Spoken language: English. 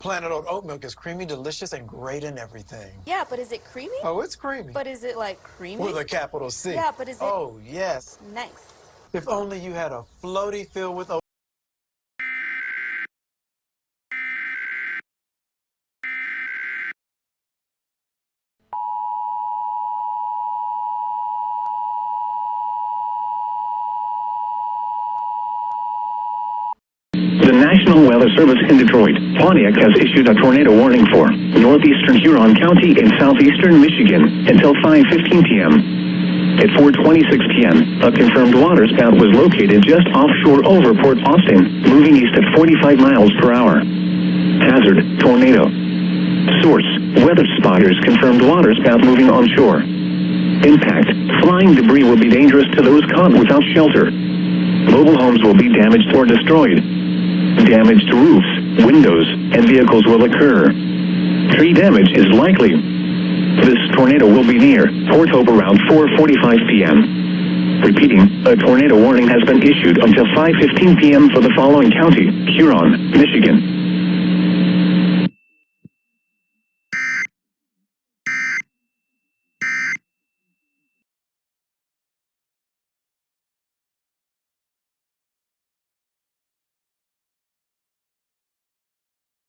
Planet Oat oat milk is creamy, delicious, and great in everything. Yeah, but is it creamy? Oh, it's creamy. But is it like creamy? With a capital C. Yeah, but is it? Oh, yes. Nice. If only you had a floaty filled with oat. The National Weather Service in Detroit, Pontiac has issued a tornado warning for northeastern Huron County in southeastern Michigan until 5:15 p.m. At 4:26 p.m., a confirmed waterspout was located just offshore over Port Austin, moving east at 45 miles per hour. Hazard, tornado. Source, weather spotters confirmed waterspout moving onshore. Impact, flying debris will be dangerous to those caught without shelter. Mobile homes will be damaged or destroyed. Damage to roofs, windows, and vehicles will occur. Tree damage is likely. This tornado will be near Port Hope around 4:45 p.m. Repeating, a tornado warning has been issued until 5:15 p.m. for the following county: Huron, Michigan,